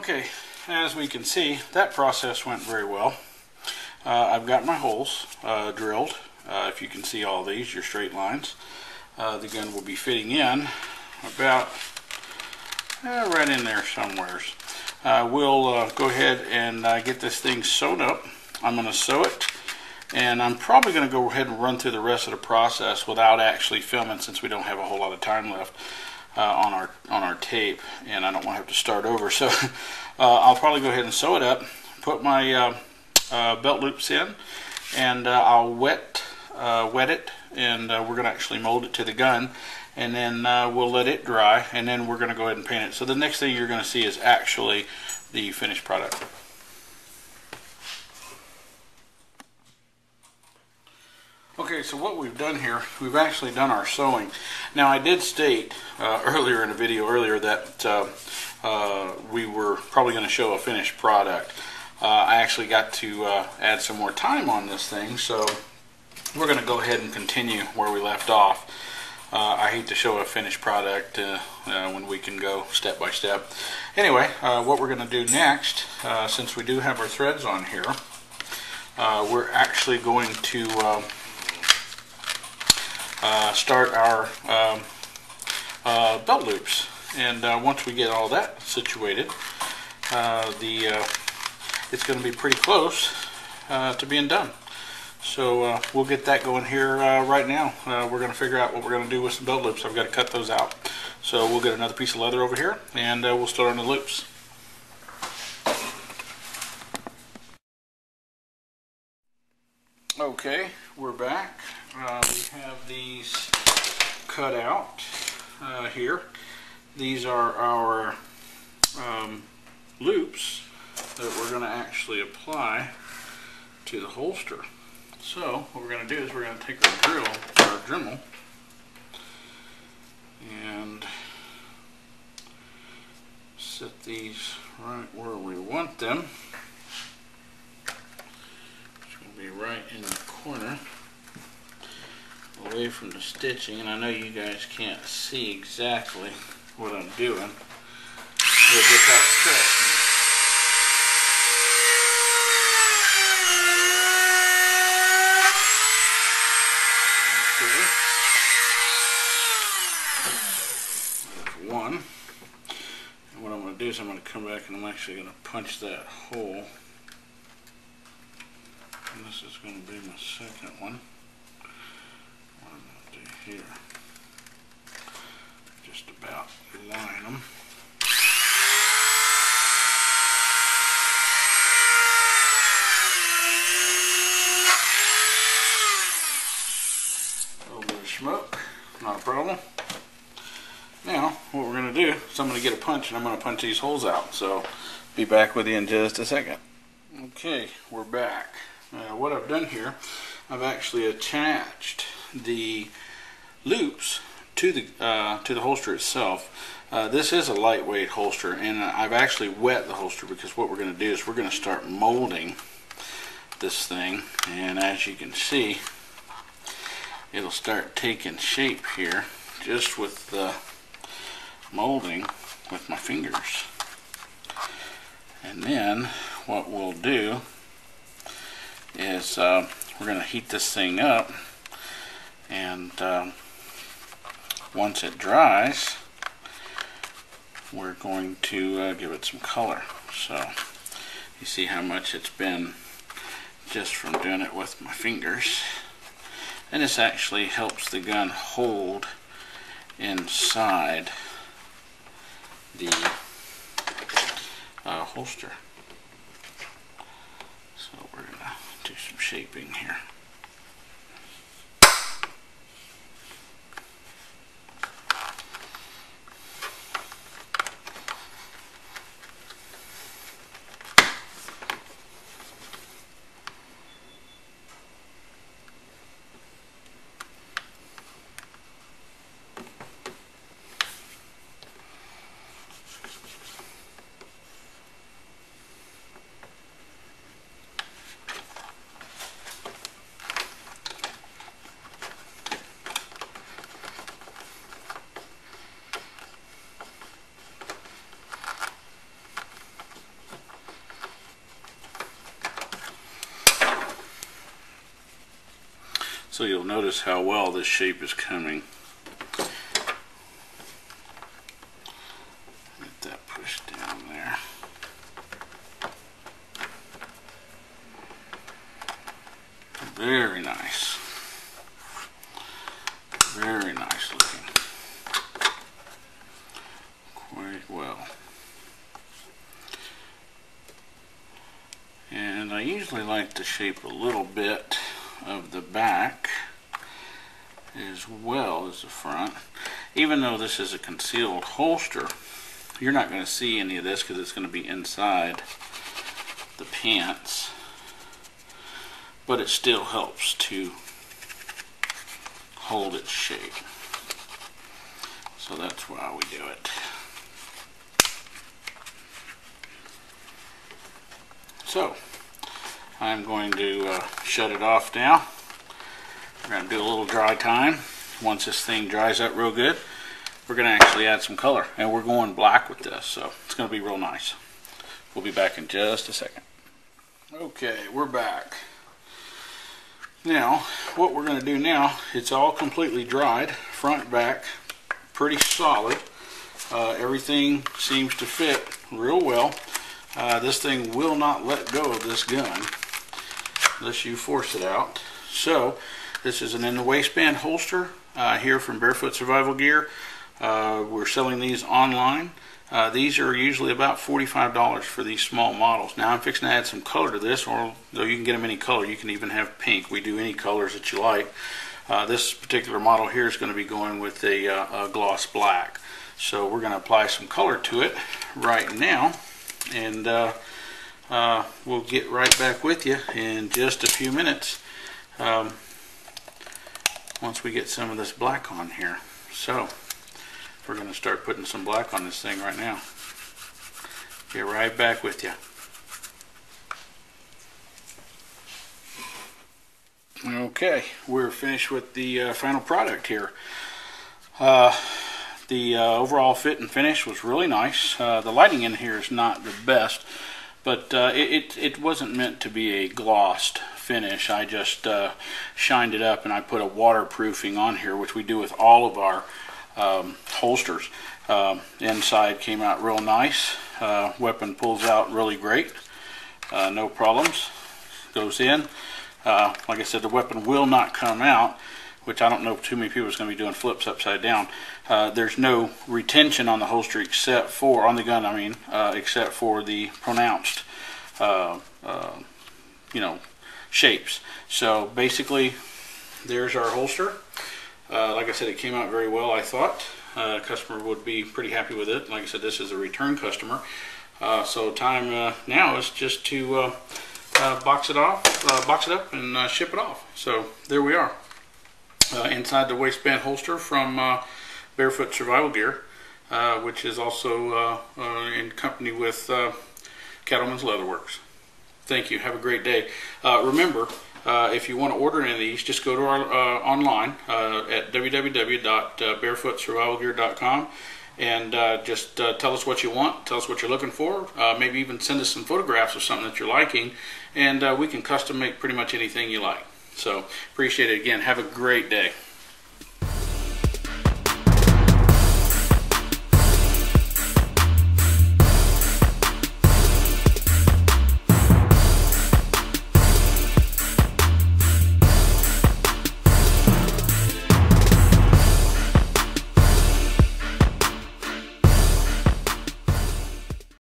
Okay, as we can see, that process went very well. I've got my holes drilled. If you can see all these, your straight lines. The gun will be fitting in about right in there somewheres. We'll go ahead and get this thing sewn up. I'm going to sew it, and I'm probably going to go ahead and run through the rest of the process without actually filming, since we don't have a whole lot of time left on our tape, and I don't want to have to start over. So I'll probably go ahead and sew it up, put my belt loops in, and I'll wet it, and we're going to actually mold it to the gun, and then we'll let it dry, and then we're going to go ahead and paint it. So the next thing you're going to see is actually the finished product. Okay, so what we've done here, we've actually done our sewing. Now, I did state earlier in the video that we were probably going to show a finished product. I actually got to add some more time on this thing, so we're going to go ahead and continue where we left off. I hate to show a finished product when we can go step by step. Anyway, what we're going to do next, since we do have our threads on here, we're actually going to start our belt loops, and once we get all that situated, it's going to be pretty close to being done. So we'll get that going here right now. We're going to figure out what we're going to do with some belt loops. I've got to cut those out. So we'll get another piece of leather over here, and we'll start on the loops. Okay, we're back. We have these cut out here. These are our loops that we're going to actually apply to the holster. So what we're going to do is we're going to take our Dremel, and set these right where we want them. Which will be right in the corner, away from the stitching. And I know you guys can't see exactly what I'm doing. You'll just have to trust me. One, and what I'm going to do is I'm going to come back and I'm actually going to punch that hole, and this is going to be my second one. What I'm going to do here, just about line them. A little bit of smoke, not a problem. Now, what we're going to do is I'm going to get a punch, and I'm going to punch these holes out. So, be back with you in just a second. Okay, we're back. What I've done here, I've actually attached the loops to the holster itself. This is a lightweight holster, and I've actually wet the holster, because what we're going to do is we're going to start molding this thing, and as you can see, it'll start taking shape here just with the molding with my fingers. And then what we'll do is we're going to heat this thing up, and once it dries, we're going to give it some color. So you see how much it's been just from doing it with my fingers, and this actually helps the gun hold inside the holster. So we're going to do some shaping here. So you'll notice how well this shape is coming. Get that pushed down there. Very nice. Very nice looking. Quite well. And I usually like to shape a little bit of the back as well as the front. Even though this is a concealed holster, you're not going to see any of this because it's going to be inside the pants. But it still helps to hold its shape. So that's why we do it. So I'm going to shut it off now. We're going to do a little dry time. Once this thing dries up real good, we're going to actually add some color. And we're going black with this, so it's going to be real nice. We'll be back in just a second. Okay, we're back. Now, what we're going to do now, it's all completely dried, front, back, pretty solid. Everything seems to fit real well. This thing will not let go of this gun unless you force it out. So, this is an in the waistband holster here from Barefoot Survival Gear. We're selling these online. These are usually about $45 for these small models. Now I'm fixing to add some color to this, or though you can get them any color, you can even have pink. We do any colors that you like. This particular model here is going to be going with a gloss black. So we're going to apply some color to it right now, and we'll get right back with you in just a few minutes once we get some of this black on here. So we're going to start putting some black on this thing right now. Get right back with you. Okay, we're finished with the final product here. The overall fit and finish was really nice. The lighting in here is not the best, but it wasn't meant to be a glossed finish. I just shined it up and I put a waterproofing on here, which we do with all of our holsters. Inside came out real nice. Weapon pulls out really great. No problems. Goes in. Like I said, the weapon will not come out, which I don't know too many people is going to be doing flips upside down. There's no retention on the holster except for, on the gun I mean, except for the pronounced shapes. So basically there's our holster. Like I said, it came out very well, I thought. Customer would be pretty happy with it. Like I said, this is a return customer. So time now is just to box it up and ship it off. So there we are. Inside the waistband holster from Barefoot Survival Gear, which is also in company with Cattleman's Leatherworks. Thank you. Have a great day. Remember, if you want to order any of these, just go to our online at www.barefootsurvivalgear.com and just tell us what you want, tell us what you're looking for, maybe even send us some photographs of something that you're liking, and we can custom make pretty much anything you like. So appreciate it again. Have a great day.